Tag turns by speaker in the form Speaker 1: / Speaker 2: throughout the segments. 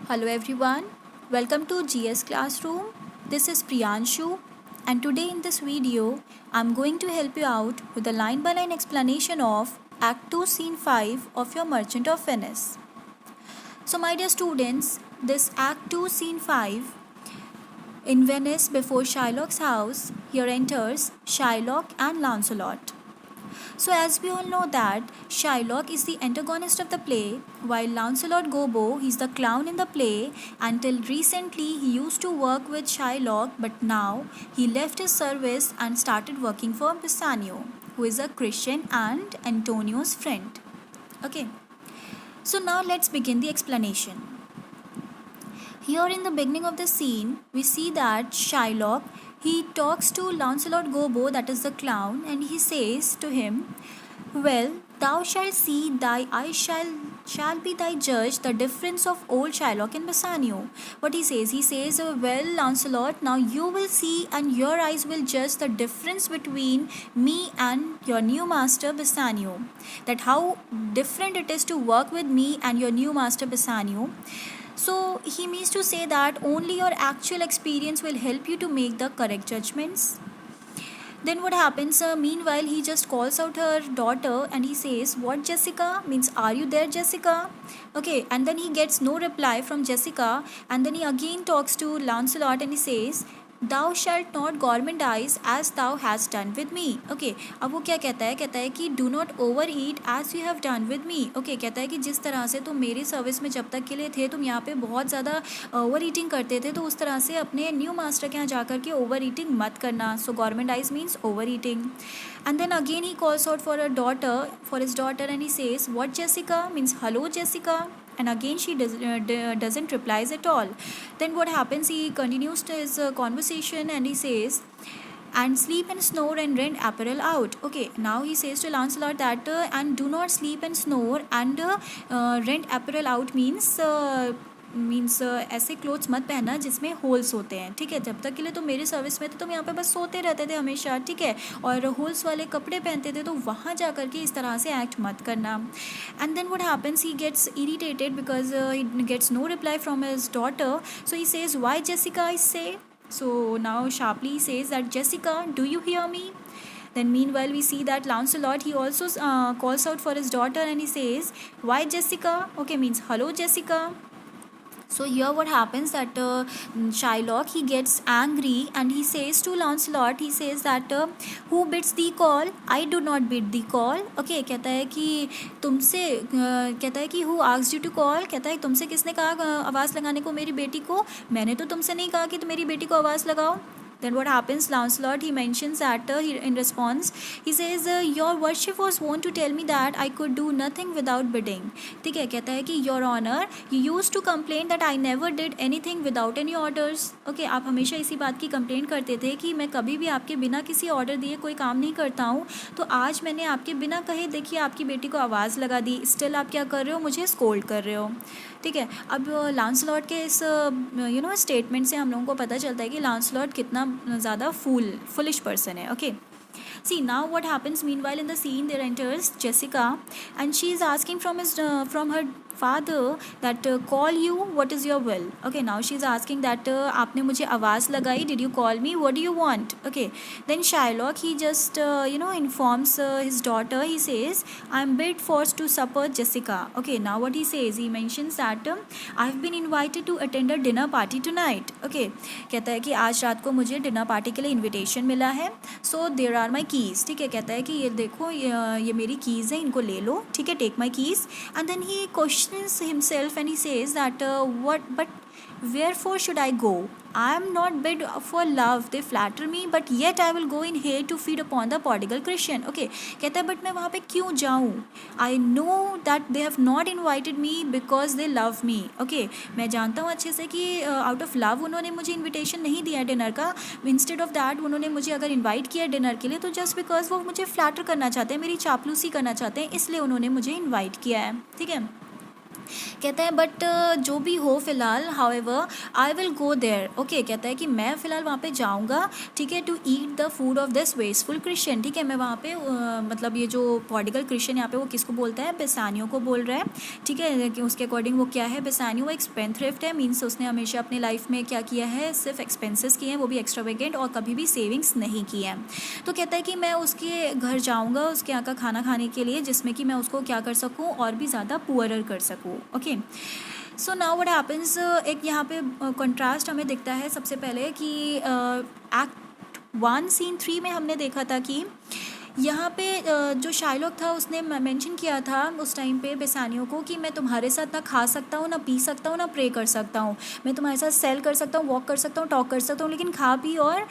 Speaker 1: Hello everyone, welcome to GS Classroom. This is Priyanshu, and today in this video I'm going to help you out with a line by line explanation of Act 2 Scene 5 of your Merchant of Venice. So my dear students, this Act 2 Scene 5 in Venice before Shylock's house, here enters Shylock and Lancelot. So as we all know that Shylock is the antagonist of the play, while Lancelot Gobbo is the clown in the play. Until recently he used to work with Shylock, but now he left his service and started working for Bassanio, who is a Christian and Antonio's friend. Okay, so now let's begin the explanation. Here in the beginning of the scene, we see that Shylock, he talks to Lancelot Gobbo, that is the clown, and he says to him, "Well, thou shalt see, I shall be thy judge, the difference of old Shylock and Bassanio." What he says, "Well, Lancelot, now you will see and your eyes will judge the difference between me and your new master Bassanio. That how different it is to work with me and your new master Bassanio." So he means to say that only your actual experience will help you to make the correct judgments. Then what happens? Meanwhile, he just calls out her daughter and he says, "What, Jessica?" Means, "Are you there, Jessica?" Okay, and then he gets no reply from Jessica, and then he again talks to Lancelot and he says, "Thou shalt not gormandize as thou hast done with me." Okay, अब वो क्या कहता है कि do not overeat as you have done with me. Okay, कहता है कि जिस तरह से तुम मेरी सर्विस में जब तक के लिए थे, तुम यहाँ पे बहुत ज़्यादा ओवर ईटिंग करते थे, तो उस तरह से अपने न्यू मास्टर के यहाँ जा कर के ओवर ईटिंग मत करना. So gormandize means over eating. And then again he calls out for his daughter and he says, "What, Jessica?" Means, "Hello, Jessica." And again she doesn't replies at all. Then what happens? He continues to his conversation and he says, "And sleep and snore and rent apparel out." Okay, now he says to Lancelot that and do not sleep and snore and rent apparel out means ऐसे clothes मत पहनना जिसमें holes होते हैं. ठीक है, जब तक के लिए तुम मेरी सर्विस में थे तुम यहाँ पे बस सोते रहते थे हमेशा. ठीक है, और होल्स वाले कपड़े पहनते थे, तो वहाँ जा कर के इस तरह से एक्ट मत करना. And then what happens? He gets irritated because he gets no reply from his daughter. So he says, "Why, Jessica?" I say. So now sharply he says that, "Jessica, do you hear me?" Then meanwhile we see that Lancelot, he also calls out for his daughter and he says, "Why, Jessica?" Okay, means, "Hello, Jessica." So here what happens that Shylock, he gets angry and he says to Lancelot, he says that who bids thee call? I do not bid thee call. Okay, कहता है कि तुमसे कहता है कि who asked you to call? कहता है तुमसे किसने कहा आवाज़ लगाने को मेरी बेटी को? मैंने तो तुमसे नहीं कहा कि तुम मेरी बेटी को आवाज़ लगाओ. Then what happens? Lancelot, he mentions that in response he says, "Your worship was wont to tell me that I could do nothing without bidding." ठीक है, कहता है कि "Your honor, you used to complain that I never did anything without any orders." Okay, आप हमेशा इसी बात की कंप्लेन करते थे कि मैं कभी भी आपके बिना किसी ऑर्डर दिए कोई काम नहीं करता हूँ. तो आज मैंने आपके बिना कहे देखिए आपकी बेटी को आवाज़ लगा दी. स्टिल आप क्या कर रहे हो? मुझे स्कोल्ड कर रहे हो. ठीक है, अब लांसलॉट के इस स्टेटमेंट से हम लोगों को पता चलता है कि लांसलॉट कितना ज़्यादा फुलिश पर्सन है. Okay, see now what happens? Meanwhile in the scene there enters Jessica and she is asking from her father that call you, what is your will? Okay, now she is asking that आपने मुझे आवाज़ लगाई, did you call me, what do you want? Okay, then Shylock, he just informs his daughter. He says, "I am bid forced to supper, Jessica." Okay, now what he says, he mentions that I have been invited to attend a dinner party tonight. Okay, कहता है कि आज रात को मुझे dinner party के लिए invitation मिला है. So there are my keys. ठीक है, कहता है कि ये देखो ये मेरी कीज़ हैं, इनको ले लो. ठीक है, take my keys. And then he questions himself and he says that but wherefore should I go? I am not bid for love, they flatter me, but yet I will go in here to feed upon the prodigal Christian. Okay, कहता है but मैं वहाँ पे क्यों जाऊँ? I know that they have not invited me because they love me. Okay, मैं जानता हूँ अच्छे से कि out of love उन्होंने मुझे invitation नहीं दिया डिनर का. Instead of that उन्होंने मुझे अगर invite किया डिनर के लिए तो just because वो मुझे flatter करना चाहते हैं, मेरी चापलूसी करना चाहते हैं, इसलिए उन्होंने मुझे invite किया है. ठीक है, कहता है बट जो भी हो फिलहाल however I will go there. Okay, कहता है कि मैं फ़िलहाल वहाँ पे जाऊँगा, ठीक है, to eat the food of this wasteful Christian. ठीक है, मैं वहाँ पे मतलब ये जो प्रोडिगल क्रिश्चियन यहाँ पे वो किसको बोलता है, बेसानियो को बोल रहा है। ठीक है, कि उसके अकॉर्डिंग वो क्या है, बेसानियो वो एक स्पेंडथ्रिफ्ट है, मीन्स उसने हमेशा अपने लाइफ में क्या किया है, सिर्फ एक्सपेंसेस किए हैं, वो भी एक्स्ट्रावेगेंट, और कभी भी सेविंग्स नहीं की हैं। तो कहता है कि मैं उसके घर जाऊँगा उसके यहाँ का खाना खाने के लिए, जिसमें कि मैं उसको क्या कर सकूँ, और भी ज़्यादा पुअरर कर सकूँ। Okay, so now what happens, एक यहाँ पे कंट्रास्ट हमें दिखता है सबसे पहले कि एक्ट 1 सीन 3 में हमने देखा था कि यहाँ पे जो शाइलॉक था उसने मेंशन किया था उस टाइम पे बेसानियो को कि मैं तुम्हारे साथ ना खा सकता हूँ, ना पी सकता हूँ, ना प्रे कर सकता हूँ, मैं तुम्हारे साथ सेल कर सकता हूँ, वॉक कर सकता हूँ, टॉक कर सकता हूँ, लेकिन खा पी और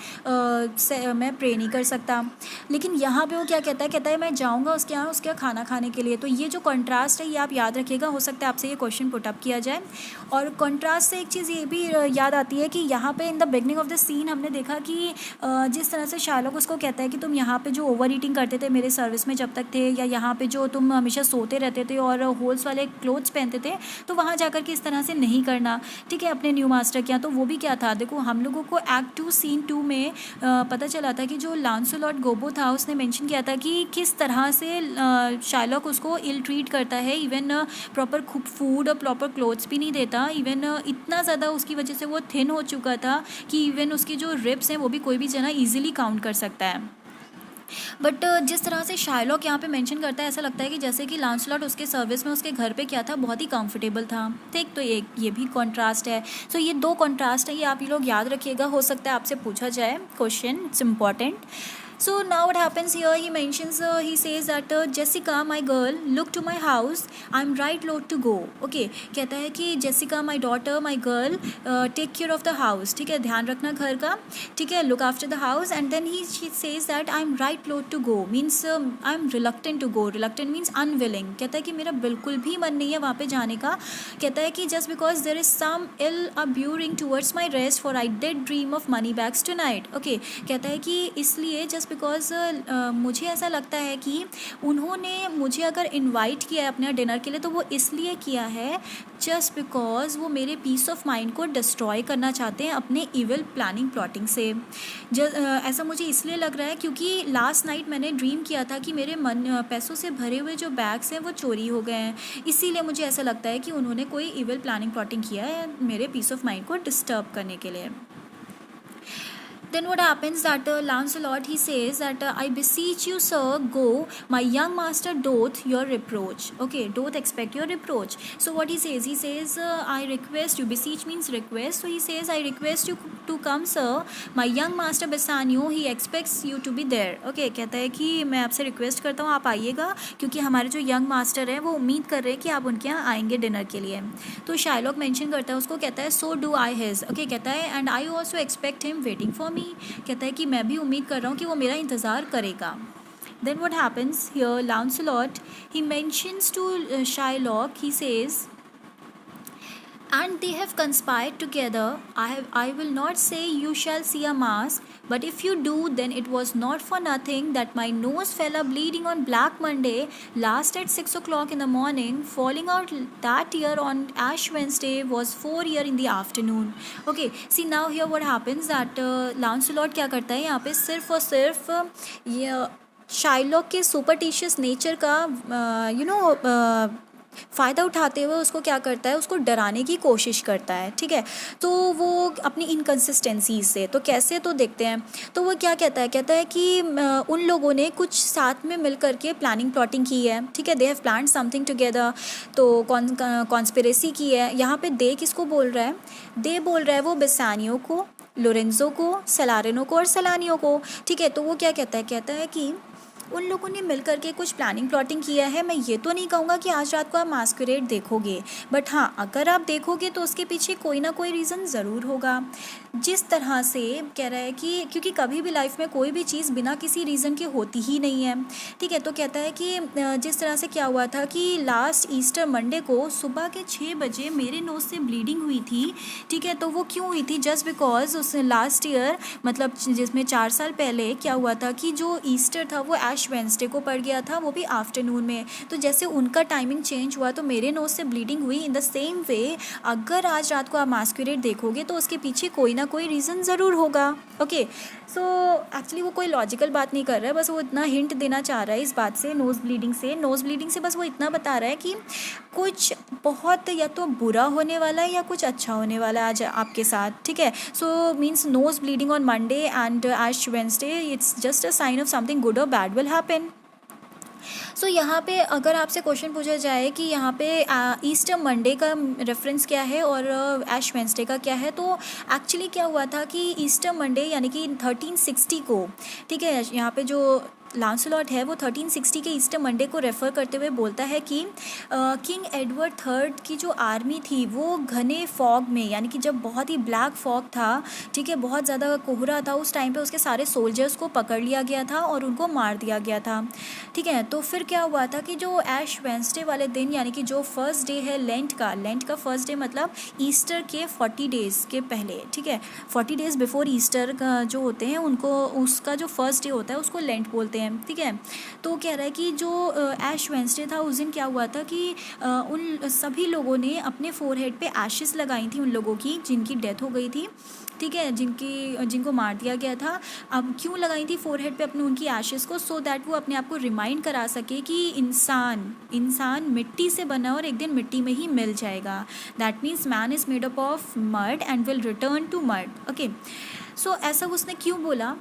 Speaker 1: मैं प्रे नहीं कर सकता। लेकिन यहाँ पे वो क्या कहता है मैं जाऊँगा उसके यहाँ उसके यहाँ खाना खाने के लिए। तो ये जो कॉन्ट्रास्ट है ये आप याद रखिएगा, हो सकता है आपसे ये क्वेश्चन पुटअप किया जाए। और कॉन्ट्रास्ट से एक चीज़ ये भी याद आती है कि यहाँ पे in the beginning of the scene हमने देखा कि जिस तरह से शार्लॉक उसको कहता है कि तुम यहाँ पे जो ओवर ईटिंग करते थे मेरे सर्विस में जब तक थे, या यहाँ पे जो तुम हमेशा सोते रहते थे और होल्स वाले क्लोथ्स पहनते थे, तो वहाँ जाकर के इस तरह से नहीं करना। ठीक है, अपने न्यू मास्टर के यहाँ। तो वो भी क्या था, देखो हम लोगों को एक्ट 2 सीन 2 में पता चला था कि जो लांसोलॉट गोबो था उसने मेंशन किया था कि किस तरह से शार्लॉक उसको इल ट्रीट करता है, इवन प्रॉपर फूड और प्रॉपर क्लोथ्स भी नहीं देता। इवन इतना ज़्यादा उसकी वजह से वो थिन हो चुका था कि इवन उसकी जो रिब्स हैं वो भी कोई भी जना ईजिली काउंट कर सकता है। बट जिस तरह से शार्लॉक यहाँ पे मेंशन करता है, ऐसा लगता है कि जैसे कि लांसलॉट उसके सर्विस में उसके घर पे क्या था, बहुत ही कंफर्टेबल था। ठीक, तो ये भी कॉन्ट्रास्ट है। सो ये दो कॉन्ट्रास्ट है, ये आप ये लोग याद रखिएगा, हो सकता है आपसे पूछा जाए question, it's important. So now what happens here, he mentions, he says that Jessica, my girl, look to my house, I'm right load to go. Okay, कहता है कि Jessica, my daughter, my girl, take care of the house. ठीक है, ध्यान रखना घर का, ठीक है, look after the house. And then she says that I'm right load to go, means I'm reluctant to go. Reluctant means unwilling. कहता है कि मेरा बिल्कुल भी मन नहीं है वहाँ पे जाने का। कहता है कि just because there is some ill abhorring towards my rest, for I did dream of money bags tonight. Okay, कहता है कि इसलिए just बिकॉज मुझे ऐसा लगता है कि उन्होंने मुझे अगर इनवाइट किया है अपने डिनर के लिए तो वो इसलिए किया है जस्ट बिकॉज वो मेरे पीस ऑफ माइंड को डिस्ट्रॉय करना चाहते हैं अपने इविल प्लानिंग प्लॉटिंग से। ऐसा मुझे इसलिए लग रहा है क्योंकि लास्ट नाइट मैंने ड्रीम किया था कि मेरे पैसों से भरे हुए जो बैग्स हैं वो चोरी हो गए हैं, इसीलिए मुझे ऐसा लगता है कि उन्होंने कोई इविल प्लानिंग प्लॉटिंग किया है मेरे पीस ऑफ माइंड को डिस्टर्ब करने के लिए। Then what happens that Lancelot, he says that I beseech you sir, go, my young master doth your reproach. Okay, doth expect your reproach. So what he says I request you, beseech means request, so he says I request you to come sir, my young master Bassanio, he expects you to be there. Okay, कहता है कि मैं आपसे request करता हूँ आप आइएगा, क्योंकि हमारे जो यंग मास्टर हैं वो उम्मीद कर रहे हैं कि आप उनके यहाँ आएंगे डिनर के लिए। तो शार्लॉक मेंशन करता है उसको, कहता है so do I his. Okay, कहता है and I also expect him waiting for me, कहता है कि मैं भी उम्मीद कर रहा हूँ कि वो मेरा इंतज़ार करेगा। Then what happens here, Lancelot, he mentions to Shylock, he says, and they have conspired together. I will not say you shall see a mask, but if you do, then it was not for nothing that my nose fell a bleeding on Black Monday, last at 6 o'clock in the morning, falling out that year on Ash Wednesday was 4 year in the afternoon. Okay, see now here what happens that Lancelot क्या करता है यहाँ पे सिर्फ और सिर्फ ये Shylock के सुपरटिशियस नेचर का फ़ायदा उठाते हुए उसको क्या करता है, उसको डराने की कोशिश करता है। ठीक है, तो वो अपनी इनकन्सिस्टेंसी से, तो कैसे तो देखते हैं। तो वो क्या कहता है कि उन लोगों ने कुछ साथ में मिल कर के प्लानिंग प्लॉटिंग की है। ठीक है, they have planned something together, तो कॉन्स्पिरेसी की है। यहाँ पे दे किसको बोल रहा है, दे बोल रहा है वो बेसानियो को, लोरेंजो को, सेलारिनो को और सेलानियो को। ठीक है, तो वो क्या कहता है कि उन लोगों ने मिल कर के कुछ प्लानिंग प्लॉटिंग किया है। मैं ये तो नहीं कहूँगा कि आज रात को आप मास्करेड देखोगे, बट हाँ अगर आप देखोगे तो उसके पीछे कोई ना कोई रीज़न ज़रूर होगा। जिस तरह से कह रहा है कि क्योंकि कभी भी लाइफ में कोई भी चीज़ बिना किसी रीज़न के होती ही नहीं है। ठीक है, तो कहता है कि जिस तरह से क्या हुआ था कि लास्ट ईस्टर मंडे को सुबह के 6 बजे मेरे नोज़ से ब्लीडिंग हुई थी। ठीक है, तो वो क्यों हुई थी, जस्ट बिकॉज उस लास्ट ईयर मतलब जिसमें 4 साल पहले क्या हुआ था कि जो ईस्टर था वो ऐश वेंसडे को पड़ गया था, वो भी आफ्टरनून में। तो जैसे उनका टाइमिंग चेंज हुआ तो मेरे नोज से ब्लीडिंग हुई। इन द सेम वे अगर आज रात को आप मास्कुरेड देखोगे तो उसके पीछे कोई ना कोई रीज़न ज़रूर होगा। ओके, सो एक्चुअली वो कोई लॉजिकल बात नहीं कर रहा है, बस वो इतना हिंट देना चाह रहा है इस बात से, नोज़ ब्लीडिंग से बस वो इतना बता रहा है कि कुछ बहुत या तो बुरा होने वाला है या कुछ अच्छा होने वाला है आज आपके साथ, ठीक है। So means nose bleeding on Monday and Ash Wednesday, it's just a sign of something good और बैड विल हैपन। सो यहाँ पे अगर आपसे क्वेश्चन पूछा जाए कि यहाँ पे ईस्टर मंडे का रेफरेंस क्या है और ऐश वेंसडे का क्या है, तो एक्चुअली क्या हुआ था कि ईस्टर मंडे यानी कि 1360 को, ठीक है, यहाँ पे जो लांसलॉट है वो 1360 के ईस्टर मंडे को रेफ़र करते हुए बोलता है कि किंग एडवर्ड थर्ड की जो आर्मी थी वो घने फॉग में, यानी कि जब बहुत ही ब्लैक फॉग था, ठीक है, बहुत ज़्यादा कोहरा था, उस टाइम पे उसके सारे सोल्जर्स को पकड़ लिया गया था और उनको मार दिया गया था, ठीक है। तो फिर क्या हुआ था कि जो ऐश वेंसडे वाले दिन यानी कि जो फर्स्ट डे है लेंट का फर्स्ट डे मतलब ईस्टर के 40 डेज़ के पहले, ठीक है, 40 डेज़ बिफोर ईस्टर का जो होते हैं उनको, उसका जो फर्स्ट डे होता है उसको लेंट बोलते हैं, ठीक है। तो कह रहा है कि जो ऐश वेंसडे था उस दिन क्या हुआ था कि उन सभी लोगों ने अपने फोरहेड पे एशेस लगाई थी, उन लोगों की जिनकी डेथ हो गई थी, ठीक है, जिनको मार दिया गया था। अब क्यों लगाई थी फोरहेड पे अपने उनकी एशेस को, सो दैट वो अपने आप को रिमाइंड करा सके कि इंसान मिट्टी से बना और एक दिन मिट्टी में ही मिल जाएगा। That means man is made up of mud and will return to mud. Okay, so ऐसा उसने क्यों बोला,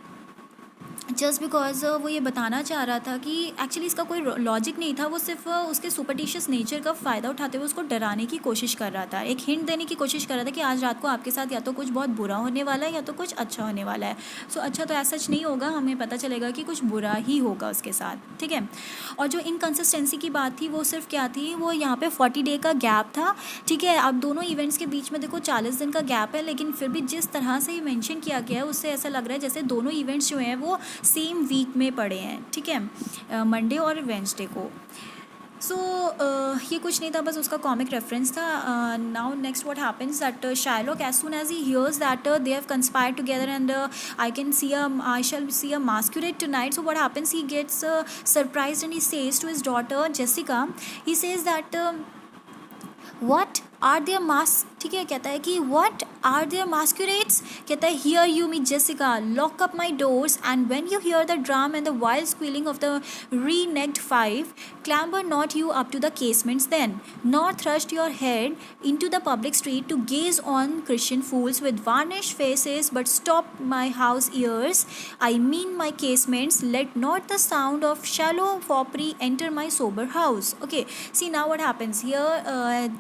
Speaker 1: जस्ट बिकॉज वो ये बताना चाह रहा था कि एक्चुअली इसका कोई लॉजिक नहीं था, वो सिर्फ उसके सुपरटिशियस नेचर का फ़ायदा उठाते हुए उसको डराने की कोशिश कर रहा था, एक हिंट देने की कोशिश कर रहा था कि आज रात को आपके साथ या तो कुछ बहुत बुरा होने वाला है या तो कुछ अच्छा होने वाला है। सो अच्छा तो ऐसा सच नहीं होगा, हमें पता चलेगा कि कुछ बुरा ही होगा उसके साथ, ठीक है। और जो इनकन्सिस्टेंसी की बात थी वो सिर्फ क्या थी, वो यहाँ पे 40 डे का गैप था, ठीक है। अब दोनों इवेंट्स के बीच में देखो 40 दिन का गैप है, लेकिन फिर भी जिस तरह से मेंशन किया गया है उससे ऐसा लग रहा है जैसे दोनों इवेंट्स जो हैं वो सेम वीक में पड़े हैं, ठीक है, मंडे और वेंसडे को। सो ये कुछ नहीं था, बस उसका कॉमिक रेफरेंस था। Now next what happens that Shylock as soon as he hears that they have conspired together and I shall see a masquerade tonight. So what happens, he gets surprised and he says to his daughter Jessica, he says that what are there mask, ठीक है, कहता है कि what are there masquerades, कहता है hear you me Jessica, lock up my doors and when you hear the drum and the wild squealing of the wry-necked five, clamber not you up to the casements then, nor thrust your head into the public street to gaze on Christian fools with varnished faces, but stop my house ears, I mean my casements, let not the sound of shallow foppery enter my sober house. Okay, see now what happens here,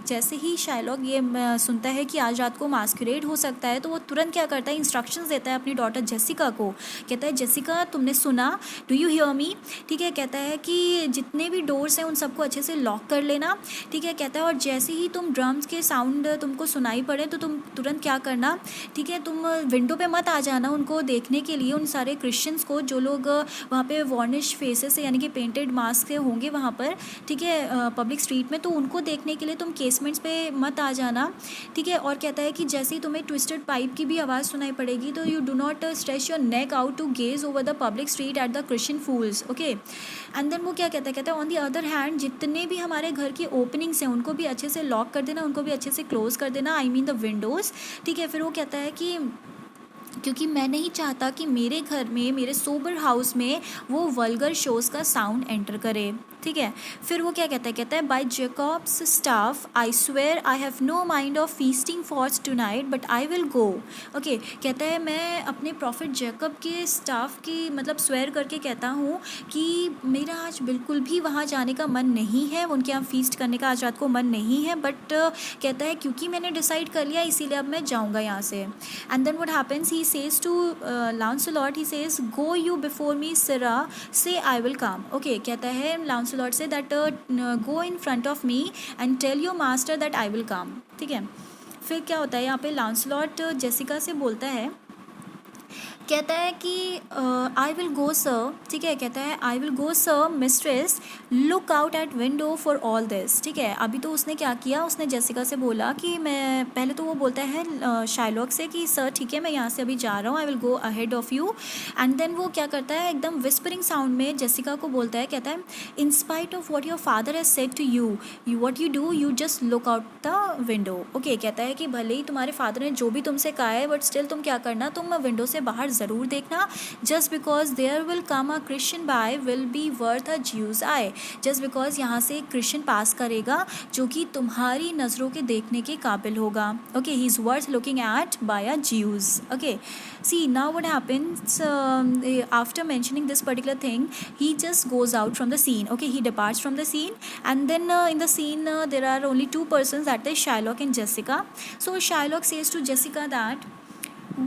Speaker 1: जैसे ही Shylock ये सुनता है कि आज रात को मास्कुरेड हो सकता है तो वो तुरंत क्या करता है, इंस्ट्रक्शंस देता है अपनी डॉटर जेसिका को, कहता है जेसिका तुमने सुना, डू यू हियर मी, ठीक है, कहता है कि जितने भी डोर्स हैं उन सबको अच्छे से लॉक कर लेना, ठीक है, कहता है और जैसे ही तुम ड्रम्स के साउंड तुमको सुनाई पड़े तो तुम तुरंत क्या करना, ठीक है, तुम विंडो पे मत आ जाना उनको देखने के लिए, उन सारे क्रिश्चियंस को जो लोग वहाँ पे वार्निश फेसेस से यानी कि पेंटेड मास्क से होंगे वहाँ पर, ठीक है, पब्लिक स्ट्रीट में, तो उनको देखने के लिए तुम केसमेंट्स पे मत आ जाना, ठीक है। और कहता है कि जैसे ही तुम्हें ट्विस्टेड पाइप की भी आवाज़ सुनाई पड़ेगी तो you do not stretch your neck out to gaze over the public street at the Christian fools. Okay, and then वो क्या कहता है, कहता है ऑन दी अदर हैंड जितने भी हमारे घर की ओपनिंग्स हैं उनको भी अच्छे से लॉक कर देना, उनको भी अच्छे से क्लोज कर देना, आई मीन द विंडोज़, ठीक है। फिर वो कहता है कि क्योंकि मैं नहीं चाहता कि मेरे घर में, मेरे सोबर हाउस में वो वल्गर शोज़ का साउंड एंटर करे, ठीक है। फिर वो क्या कहता है by Jacob's staff I swear I have no mind of feasting forth tonight but I will go. Okay, कहता है मैं अपने प्रॉफिट जेकब के स्टाफ की मतलब स्वेयर करके कहता हूँ कि मेरा आज बिल्कुल भी वहाँ जाने का मन नहीं है, उनके यहाँ फीस्ट करने का आज रात को मन नहीं है, बट कहता है क्योंकि मैंने डिसाइड कर लिया इसीलिए अब मैं जाऊँगा यहाँ से। And then what happens, he says to Launcelot, he says go you before me sirrah say I will come. Okay, कहता है लांसलॉट से that go in front of me and tell your master that I will come, ठीक है। फिर क्या होता है यहाँ पे लांसलॉट जेसिका से बोलता है कहता है कि आई विल गो सर, ठीक है, कहता है आई will go sir mistress, look out at window for all this, ठीक है। अभी तो उसने क्या किया, उसने जेसिका से बोला कि मैं, पहले तो वो बोलता है शाइलॉक से कि सर ठीक है मैं यहाँ से अभी जा रहा हूँ, I will go ahead of you, and then वो क्या करता है एकदम विस्परिंग साउंड में जेसिका को बोलता है, कहता है in spite of what your father has said to you what you do, you just look out the window. Okay, कहता है कि भले ही तुम्हारे फादर ने जो भी तुमसे कहा है बट स्टिल तुम क्या करना, तुम विंडो से बाहर ज़रूर देखना, just because there will come a Christian by will be worth a Jew's eye, just because यहाँ से एक क्रिश्चियन पास करेगा जो कि तुम्हारी नज़रों के देखने के काबिल होगा। Okay, he is worth looking at by a Jew's. Okay, see now what happens after mentioning this particular thing, he just goes out from the scene. Okay, he departs from the scene, and then in the scene there are only two persons, that is Shylock and Jessica. So Shylock says to Jessica that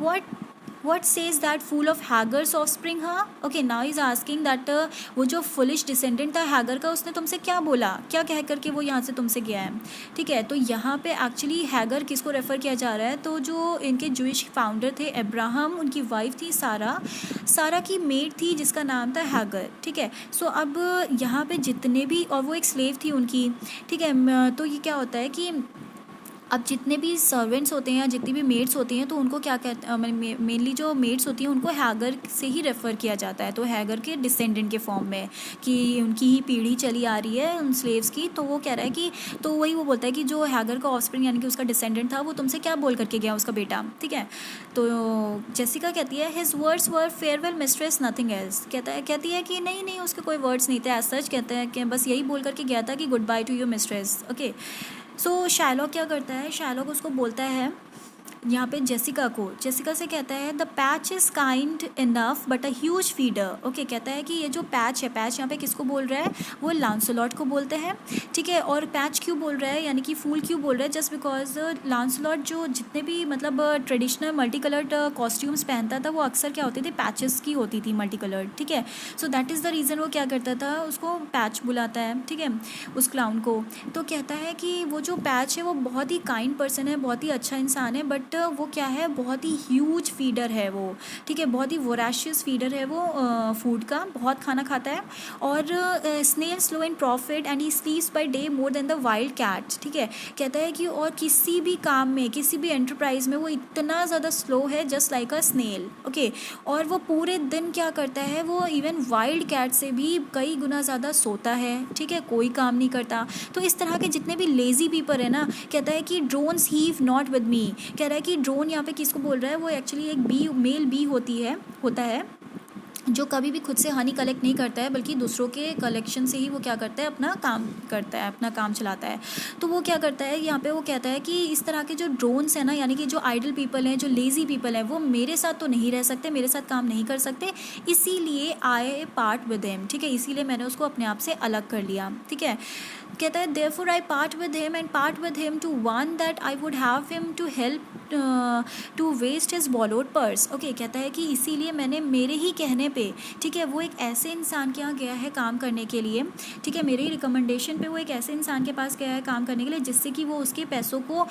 Speaker 1: what says that fool of Hagar's offspring her? Okay, now he's asking that वो जो foolish descendant था hugger का, उसने तुमसे क्या बोला, क्या कह करके वो यहाँ से तुमसे गया है, ठीक है। तो यहाँ पे एक्चुअली हैगर किसको रेफ़र किया जा रहा है, तो जो इनके जूइश फाउंडर थे अब्राहम, उनकी वाइफ थी सारा की मेड थी जिसका नाम था हैगर, ठीक है। सो अब यहाँ पे जितने भी, और वो एक स्लेव थी उनकी, ठीक है। तो ये क्या होता है कि अब जितने भी सर्वेंट्स होते हैं या जितनी भी मेड्स होती हैं, तो उनको क्या कहते हैं, मेनली जो मेड्स होती हैं उनको हैगर से ही रेफ़र किया जाता है, तो हैगर के डिसेंडेंट के फॉर्म में, कि उनकी ही पीढ़ी चली आ रही है उन स्लेव्स की। तो वो कह रहा है कि, तो वही वो बोलता है कि जो हैगर का ऑफस्प्रिंग यानी कि उसका डिसेंडेंट था, वो तुमसे क्या बोल करके गया उसका बेटा, ठीक है। तो जेसिका कहती है his words were farewell mistress nothing else, कहती है कि नहीं उसके कोई वर्ड्स नहीं थे एज सच, कहते हैं कि बस यही बोल करके गया था कि good bye to your mistress. Okay, so Shylock क्या करता है, शाइलॉक उसको बोलता है यहाँ पे जेसिका से कहता है the patch is kind enough but a huge feeder. Okay, कहता है कि ये जो पैच है, पैच यहाँ पे किसको बोल रहा है, वो लांसलॉट को बोलते हैं, ठीक है। और पैच क्यों बोल रहा है, यानी कि फूल क्यों बोल रहा है, जस्ट बिकॉज लांसलॉट जो जितने भी मतलब ट्रेडिशनल मल्टी कलर्ड कॉस्ट्यूम्स पहनता था, वो अक्सर क्या होती थी, पैचेस की होती थी मल्टी कलर्ड, ठीक है। So that is the reason वो क्या करता था, उसको पैच बुलाता है, ठीक है, उस क्लाउन को। तो कहता है कि वो जो पैच है वो बहुत ही काइंड पर्सन है, बहुत ही अच्छा इंसान है, बट वो क्या है, बहुत ही ह्यूज फीडर है वो, ठीक है, बहुत ही वोराशियस फीडर है वो, फूड का बहुत खाना खाता है। और snail slow in profit and he sleeps by day more than the wild cat, ठीक है। कहता है कि और किसी भी काम में, किसी भी एंटरप्राइज में वो इतना ज़्यादा स्लो है, just like a snail. Okay, और वो पूरे दिन क्या करता है, वो इवन वाइल्ड कैट से भी कई गुना ज़्यादा सोता है, ठीक है, कोई काम नहीं करता। तो इस तरह के जितने भी लेज़ी पीपल है ना, कहता है कि drones heave not with me, कह रहा है कि ड्रोन यहाँ पे किसको बोल रहा है, वो एक्चुअली एक मेल बी होता है जो कभी भी खुद से हनी कलेक्ट नहीं करता है, बल्कि दूसरों के कलेक्शन से ही वो क्या करता है, अपना काम करता है, अपना काम चलाता है। तो वो क्या करता है, यहाँ पे वो कहता है कि इस तरह के जो ड्रोन्स हैं ना, यानी कि जो आइडल पीपल हैं, जो लेज़ी पीपल हैं, वो मेरे साथ तो नहीं रह सकते, मेरे साथ काम नहीं कर सकते, इसीलिए आई पार्ट विद हिम, ठीक है, इसीलिए मैंने उसको अपने आप से अलग कर लिया, ठीक है। कहता है therefore I part with him and part with him to one that I would have him to help to waste his borrowed purse. Okay, कहता है कि इसीलिए मैंने मेरे ही कहने पे, ठीक है, वो एक ऐसे इंसान के यहाँ गया है काम करने के लिए, ठीक है, मेरे ही रिकमेंडेशन पे वो एक ऐसे इंसान के पास गया है काम करने के लिए जिससे कि वो उसके पैसों को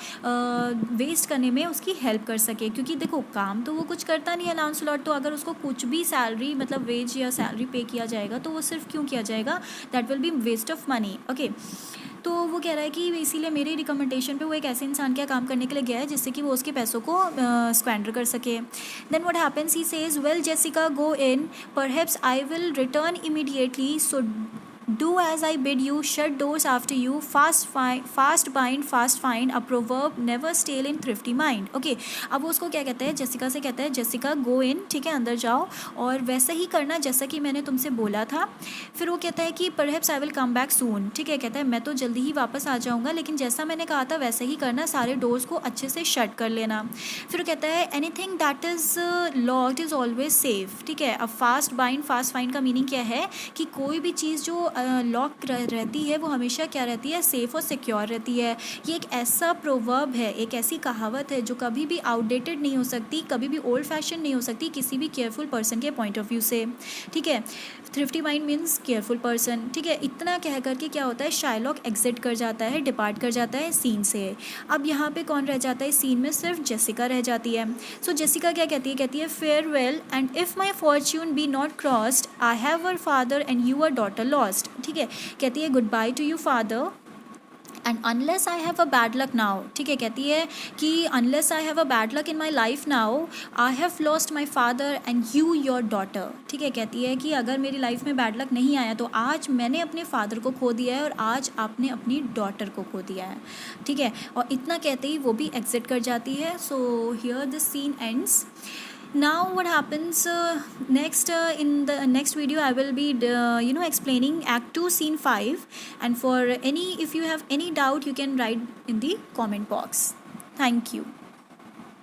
Speaker 1: वेस्ट करने में उसकी हेल्प कर सके। क्योंकि देखो काम तो वो कुछ करता नहीं है लांसलॉट, तो अगर उसको कुछ भी सैलरी मतलब वेज या सैलरी पे किया जाएगा तो वो सिर्फ क्यों किया जाएगा, that will be waste of money. Okay, तो वो कह रहा है कि इसीलिए मेरे रिकमेंडेशन पे वो एक ऐसे इंसान के यहाँ काम करने के लिए गया है जिससे कि वो उसके पैसों को स्क्वेंडर कर सके। Then what happens, he says well Jessica go in, perhaps I will return immediately, so do as I bid you, shut doors after you, fast bind fast find, a proverb never stale in thrifty mind। Okay, अब वो उसको क्या कहता है, Jessica से कहता है Jessica go इन, ठीक है, अंदर जाओ और वैसा ही करना जैसा कि मैंने तुमसे बोला था। फिर वो कहता है कि perhaps I will come back soon, ठीक है, कहता है मैं तो जल्दी ही वापस आ जाऊँगा, लेकिन जैसा मैंने कहा था वैसा ही करना, सारे डोर्स को अच्छे से शट कर लेना। फिर वो कहता है anything that is locked is always safe, ठीक है। अब फास्ट बाइंड फास्ट फाइंड का मीनिंग क्या है कि कोई भी चीज़ जो लॉक रहती है वो हमेशा क्या रहती है, सेफ़ और सिक्योर रहती है। ये एक ऐसा प्रोवर्ब है, एक ऐसी कहावत है जो कभी भी आउटडेटेड नहीं हो सकती, कभी भी ओल्ड फैशन नहीं हो सकती किसी भी केयरफुल पर्सन के पॉइंट ऑफ व्यू से, ठीक है। Thrifty mind means careful person, ठीक है। इतना कह करके क्या होता है, शाइलॉक एग्जिट कर जाता है, डिपार्ट कर जाता है सीन से। अब यहाँ पे कौन रह जाता है सीन में, सिर्फ जेसिका रह जाती है। सो जेसिका क्या कहती है farewell and if my fortune be not crossed I have a father and you are daughter lost, ठीक है। कहती है good bye to you father and unless I have a bad luck now, ठीक है। कहती है कि unless I have a bad luck in my life now I have lost my father and you your daughter, ठीक है। कहती है कि अगर मेरी लाइफ में बैड लक नहीं आया तो आज मैंने अपने फादर को खो दिया है और आज आपने अपनी डॉटर को खो दिया है, ठीक है। और इतना कहते ही वो भी एग्जिट कर जाती है। So here this scene ends. Now what happens next, in the next video I will be explaining act 2 scene 5, and for any, if you have any doubt you can write in the comment box. Thank you.